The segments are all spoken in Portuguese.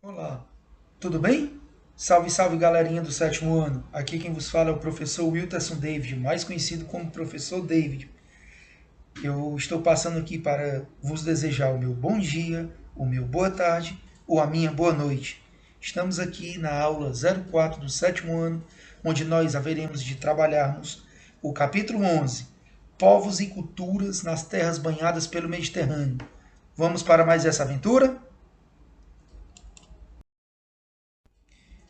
Olá, tudo bem? Salve, salve galerinha do sétimo ano. Aqui quem vos fala é o professor Wilterson David, mais conhecido como Professor David. Eu estou passando aqui para vos desejar o meu bom dia, o meu boa tarde ou a minha boa noite. Estamos aqui na aula 04 do sétimo ano, onde nós haveremos de trabalharmos o capítulo 11, Povos e Culturas nas Terras Banhadas pelo Mediterrâneo. Vamos para mais essa aventura?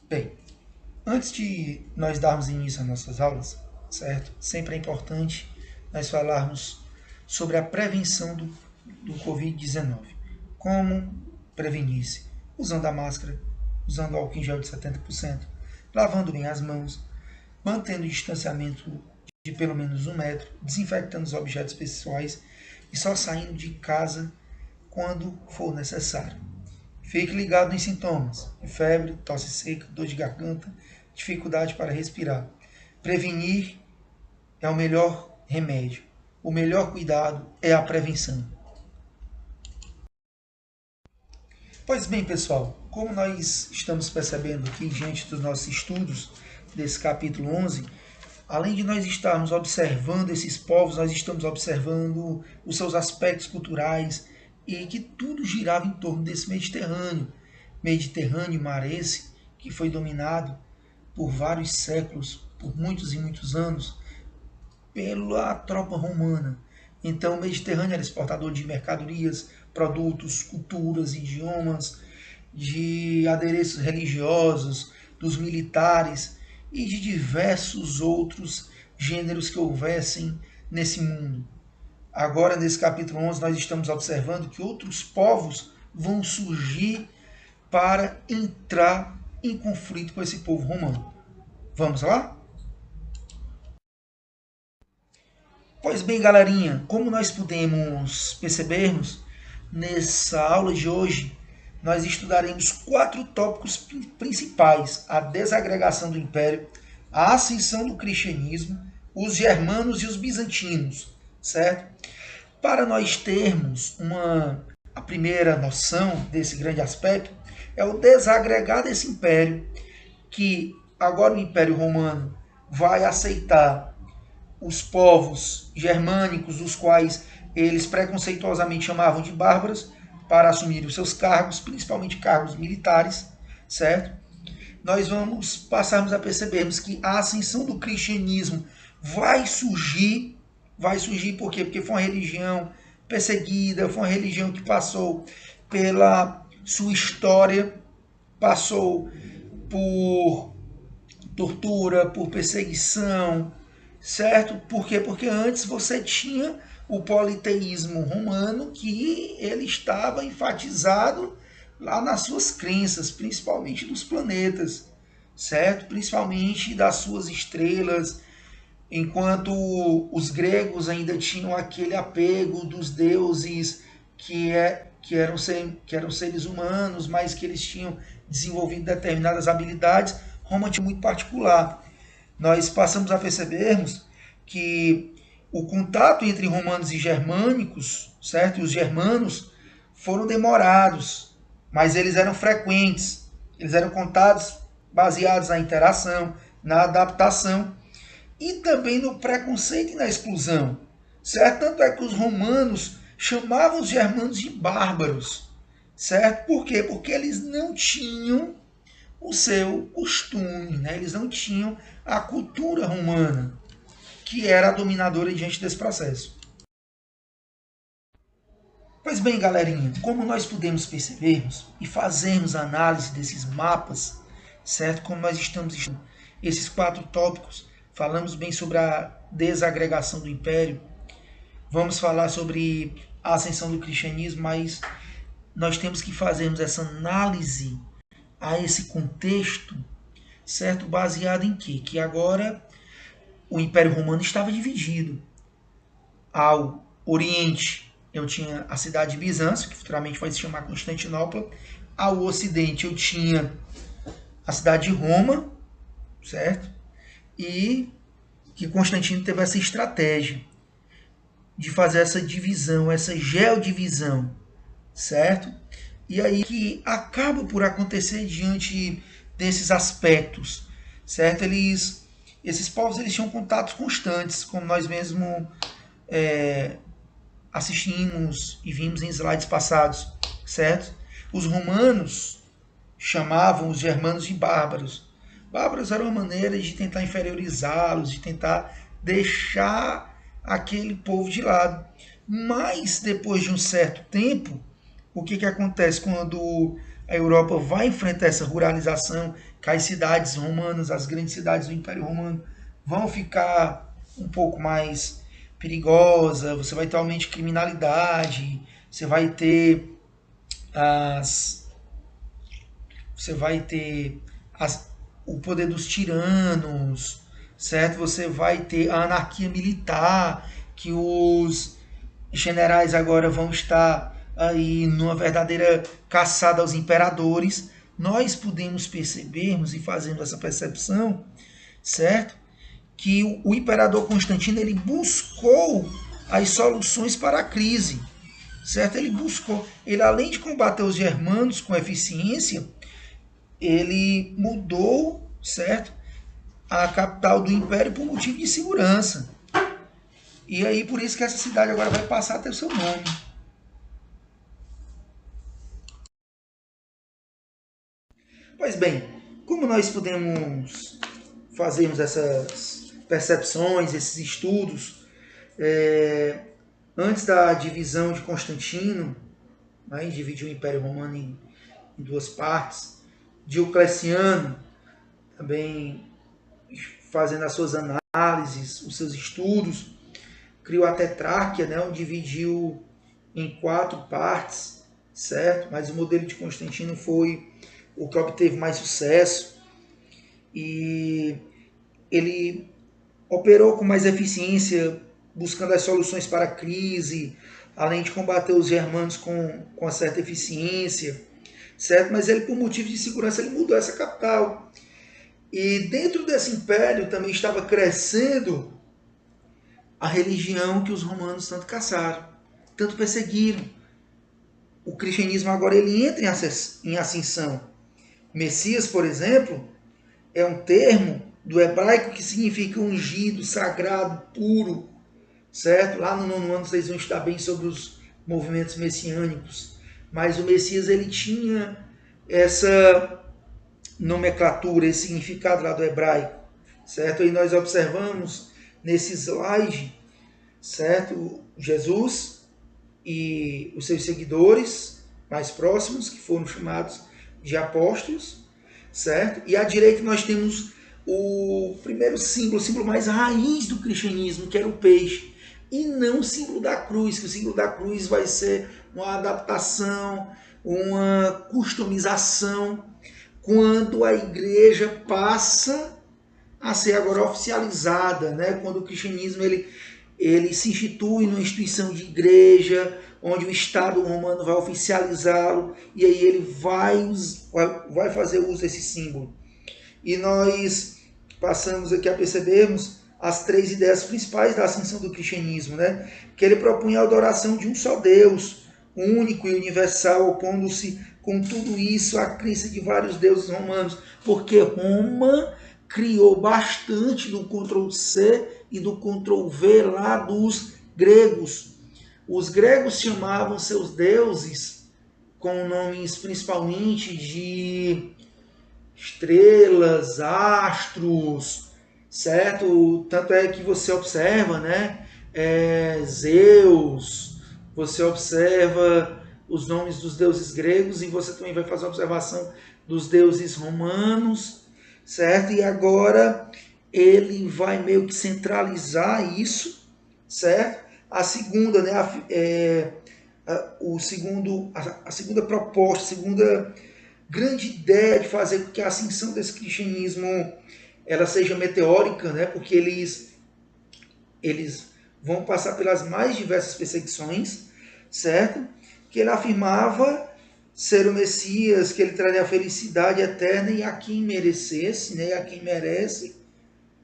Bem, antes de nós darmos início às nossas aulas, certo? Sempre é importante nós falarmos sobre a prevenção do Covid-19. Como prevenir-se? Usando a máscara, usando álcool em gel de 70%, lavando bem as mãos, mantendo o distanciamento de pelo menos 1 metro, desinfectando os objetos pessoais e só saindo de casa quando for necessário. Fique ligado nos sintomas de febre, tosse seca, dor de garganta, dificuldade para respirar. Prevenir é o melhor remédio. O melhor cuidado é a prevenção. Pois bem, pessoal, como nós estamos percebendo aqui diante dos nossos estudos desse capítulo 11, além de nós estarmos observando esses povos, nós estamos observando os seus aspectos culturais e que tudo girava em torno desse Mediterrâneo mar esse que foi dominado por vários séculos, por muitos e muitos anos, pela tropa romana. Então, o Mediterrâneo era exportador de mercadorias, produtos, culturas, idiomas, de adereços religiosos, dos militares e de diversos outros gêneros que houvessem nesse mundo. Agora, nesse capítulo 11, nós estamos observando que outros povos vão surgir para entrar em conflito com esse povo romano. Vamos lá? Pois bem, galerinha, como nós podemos percebermos, nessa aula de hoje, nós estudaremos 4 tópicos principais: a desagregação do Império, a ascensão do cristianismo, os germanos e os bizantinos, certo? Para nós termos a primeira noção desse grande aspecto, é o desagregar desse império, que agora o Império Romano vai aceitar os povos germânicos, os quais eles preconceituosamente chamavam de bárbaros, para assumir os seus cargos, principalmente cargos militares, certo? Nós vamos passarmos a percebermos que a ascensão do cristianismo vai surgir por quê? Porque foi uma religião perseguida, foi uma religião que passou pela sua história, passou por tortura, por perseguição, certo? Por quê? Porque antes você tinha o politeísmo romano, que ele estava enfatizado lá nas suas crenças, principalmente dos planetas, certo? Principalmente das suas estrelas, enquanto os gregos ainda tinham aquele apego dos deuses que eram seres humanos, mas que eles tinham desenvolvido determinadas habilidades. Roma tinha muito particular. Nós passamos a percebermos que o contato entre romanos e germânicos, certo? E os germanos foram demorados, mas eles eram frequentes. Eles eram contados baseados na interação, na adaptação e também no preconceito e na exclusão, certo? Tanto é que os romanos chamavam os germanos de bárbaros, certo? Por quê? Porque eles não tinham o seu costume, né? Eles não tinham a cultura romana, que era a dominadora diante desse processo. Pois bem, galerinha, como nós podemos percebermos e fazermos análise desses mapas, certo? Como nós estamos estudando esses 4 tópicos, falamos bem sobre a desagregação do império, vamos falar sobre a ascensão do cristianismo, mas nós temos que fazermos essa análise a esse contexto, certo? Baseado em quê? Que agora o Império Romano estava dividido. Ao Oriente eu tinha a cidade de Bizâncio, que futuramente vai se chamar Constantinopla. Ao Ocidente eu tinha a cidade de Roma, certo? E que Constantino teve essa estratégia de fazer essa divisão, essa geodivisão, certo? E aí que acaba por acontecer diante desses aspectos, certo? Esses povos eles tinham contatos constantes, como nós mesmos assistimos e vimos em slides passados, certo? Os romanos chamavam os germanos de bárbaros. Bárbaros era uma maneira de tentar inferiorizá-los, de tentar deixar aquele povo de lado. Mas depois de um certo tempo, o que acontece quando a Europa vai enfrentar essa ruralização, que as cidades romanas, as grandes cidades do Império Romano, vão ficar um pouco mais perigosa, você vai ter aumento de criminalidade, você vai ter as você vai ter o poder dos tiranos, certo? Você vai ter a anarquia militar, que os generais agora vão estar aí numa verdadeira caçada aos imperadores. Nós podemos percebermos e fazendo essa percepção, certo? Que o imperador Constantino ele buscou as soluções para a crise, certo? Ele além de combater os germanos com eficiência, ele mudou, certo? A capital do império por motivo de segurança. E aí por isso que essa cidade agora vai passar a ter o seu nome. Pois bem, como nós podemos fazermos essas percepções, esses estudos, antes da divisão de Constantino, né, dividiu o Império Romano em duas partes, Diocleciano também fazendo as suas análises, os seus estudos, criou a Tetrarquia, né, onde dividiu em 4 partes, certo? Mas o modelo de Constantino foi o que obteve mais sucesso e ele operou com mais eficiência, buscando as soluções para a crise, além de combater os germanos com uma certa eficiência, certo? Mas ele, por motivo de segurança, ele mudou essa capital. E dentro desse império também estava crescendo a religião que os romanos tanto caçaram, tanto perseguiram. O cristianismo agora ele entra em ascensão. Messias, por exemplo, é um termo do hebraico que significa ungido, sagrado, puro, certo? Lá no 9º ano vocês vão estudar bem sobre os movimentos messiânicos. Mas o Messias ele tinha essa nomenclatura, esse significado lá do hebraico, certo? E nós observamos nesse slide, certo? Jesus e os seus seguidores mais próximos, que foram chamados de apóstolos, certo? E à direita nós temos o primeiro símbolo, o símbolo mais raiz do cristianismo, que era o peixe, e não o símbolo da cruz, que o símbolo da cruz vai ser uma adaptação, uma customização, quando a igreja passa a ser agora oficializada, né? Quando o cristianismo ele se institui numa instituição de igreja, onde o Estado romano vai oficializá-lo, e aí ele vai fazer uso desse símbolo. E nós passamos aqui a percebermos as 3 ideias principais da ascensão do cristianismo, né? Que ele propunha a adoração de um só Deus, único e universal, opondo-se com tudo isso à crença de vários deuses romanos, porque Roma criou bastante do Ctrl+C e do Ctrl+V lá dos gregos. Os gregos chamavam seus deuses com nomes principalmente de estrelas, astros, certo? Tanto é que você observa, né? Zeus, você observa os nomes dos deuses gregos e você também vai fazer a observação dos deuses romanos, certo? E agora ele vai meio que centralizar isso, certo? A segunda, né? A segunda proposta, a segunda grande ideia de fazer com que a ascensão desse cristianismo ela seja meteórica, né? Porque eles vão passar pelas mais diversas perseguições, certo? Que ele afirmava ser o Messias, que ele traria a felicidade eterna e a quem merecesse, né? A quem merece,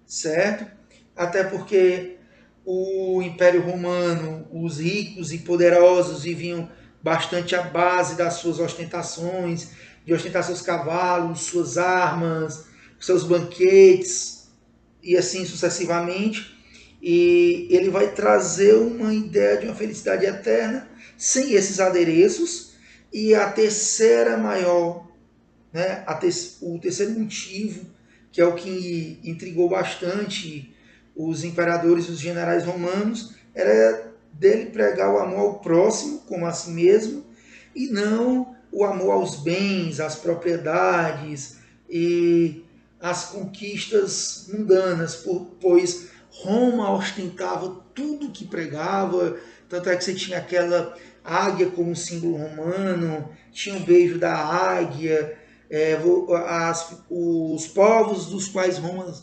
certo? Até porque o Império Romano, os ricos e poderosos viviam bastante a base das suas ostentações, de ostentar seus cavalos, suas armas, seus banquetes e assim sucessivamente. E ele vai trazer uma ideia de uma felicidade eterna sem esses adereços. E a terceira maior, né, o terceiro motivo, que é o que intrigou bastante os imperadores e os generais romanos, era dele pregar o amor ao próximo como a si mesmo, e não o amor aos bens, às propriedades e às conquistas mundanas, pois Roma ostentava tudo que pregava, tanto é que você tinha aquela águia como símbolo romano, tinha o beijo da águia, os povos dos quais Roma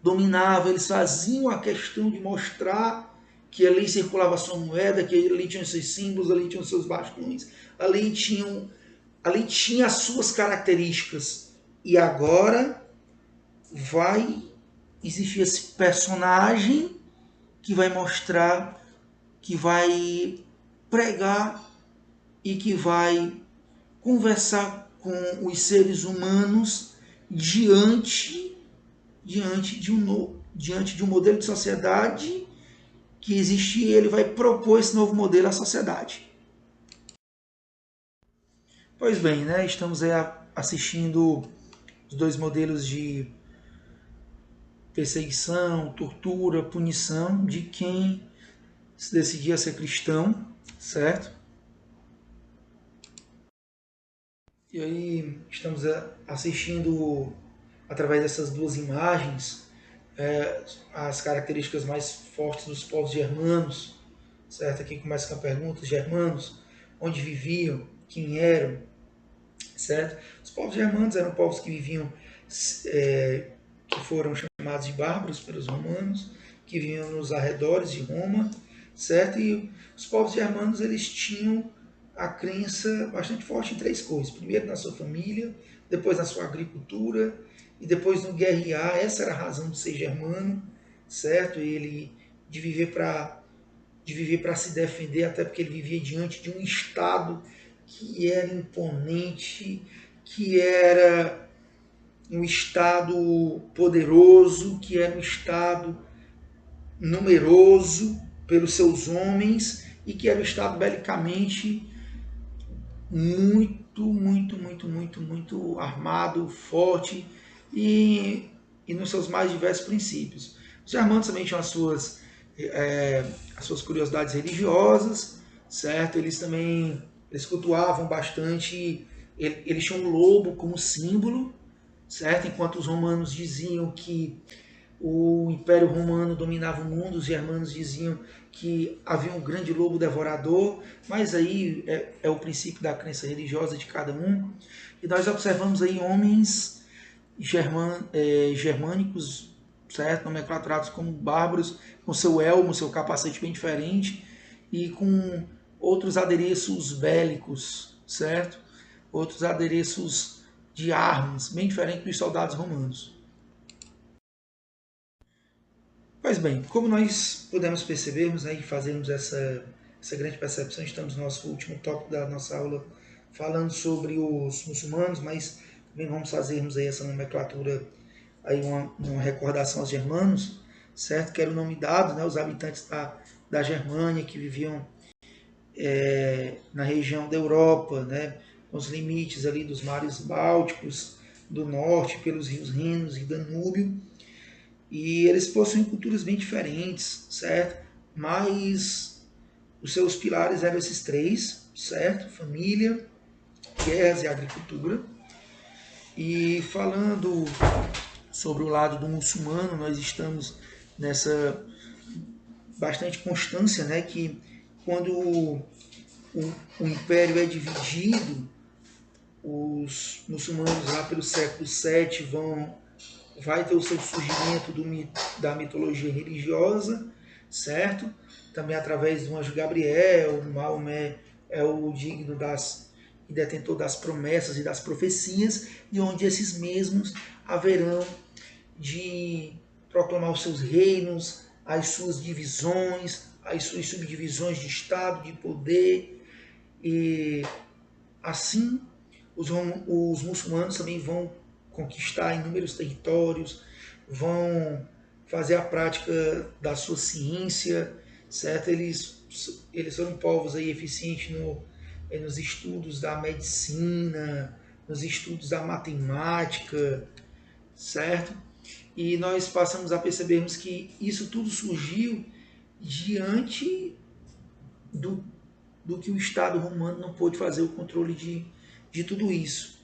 dominava, eles faziam a questão de mostrar que ali circulava a sua moeda, que ali tinham seus símbolos, ali tinham seus bastões, ali tinha as suas características. E agora vai existir esse personagem que vai mostrar, que vai pregar e que vai conversar com os seres humanos diante de um modelo de sociedade que existia, e ele vai propor esse novo modelo à sociedade. Pois bem, né, estamos aí assistindo os dois modelos de perseguição, tortura, punição de quem se decidia ser cristão, certo? E aí estamos assistindo, através dessas duas imagens, as características mais fortes dos povos germanos, certo? Aqui começa com a pergunta: germanos, onde viviam, quem eram, certo? Os povos germanos eram povos que viviam, que foram chamados de bárbaros pelos romanos, que viviam nos arredores de Roma, certo? E os povos germanos, eles tinham a crença bastante forte em três coisas: primeiro na sua família, depois na sua agricultura e depois no guerrear. Essa era a razão de ser germano, certo? Ele de viver para se defender, até porque ele vivia diante de um estado que era imponente, que era um estado poderoso, que era um estado numeroso pelos seus homens e que era um estado belicamente muito armado, forte e nos seus mais diversos princípios. Os germanos também tinham as suas curiosidades religiosas, certo? Eles cultuavam bastante, eles tinham um lobo como símbolo, certo? Enquanto os romanos diziam que o Império Romano dominava o mundo, os germanos diziam que havia um grande lobo devorador, mas aí é o princípio da crença religiosa de cada um. E nós observamos aí homens germânicos, certo? Nomenclaturados como bárbaros, com seu elmo, seu capacete bem diferente e com outros adereços bélicos, certo? Outros adereços de armas, bem diferente dos soldados romanos. Pois bem, como nós podemos percebermos, né, e fazermos essa grande percepção, estamos no nosso último tópico da nossa aula falando sobre os muçulmanos, mas também vamos fazermos aí essa nomenclatura, aí uma recordação aos germanos, certo? Que era o nome dado, né, os habitantes da Germânia que viviam na região da Europa, né, nos limites ali dos mares bálticos do norte, pelos rios Rinos e Danúbio. E eles possuem culturas bem diferentes, certo? Mas os seus pilares eram esses três, certo? Família, guerras e agricultura. E falando sobre o lado do muçulmano, nós estamos nessa bastante constância, né? Que quando o império é dividido, os muçulmanos lá pelo século VII vai ter o seu surgimento da mitologia religiosa, certo? Também através do anjo Gabriel, Maomé é o digno e detentor das promessas e das profecias, e onde esses mesmos haverão de proclamar os seus reinos, as suas divisões, as suas subdivisões de Estado, de poder, E assim, os muçulmanos também vão conquistar inúmeros territórios, vão fazer a prática da sua ciência, certo? Eles foram povos aí eficientes nos estudos da medicina, nos estudos da matemática, certo? E nós passamos a percebermos que isso tudo surgiu diante do, do que o Estado romano não pôde fazer o controle de tudo isso,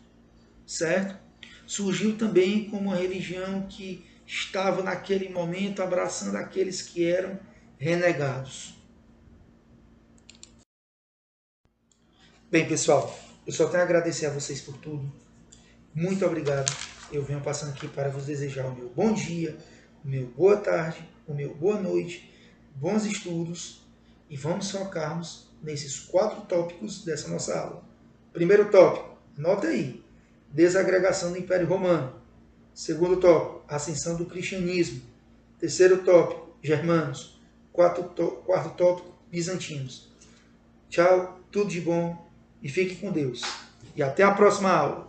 certo? Surgiu também como uma religião que estava naquele momento abraçando aqueles que eram renegados. Bem, pessoal, eu só tenho a agradecer a vocês por tudo. Muito obrigado. Eu venho passando aqui para vos desejar o meu bom dia, o meu boa tarde, o meu boa noite, bons estudos e vamos focarmos nesses 4 tópicos dessa nossa aula. Primeiro tópico, anota aí, desagregação do Império Romano. Segundo tópico, ascensão do cristianismo. Terceiro tópico, germanos. Quarto tópico, bizantinos. Tchau, tudo de bom e fique com Deus. E até a próxima aula.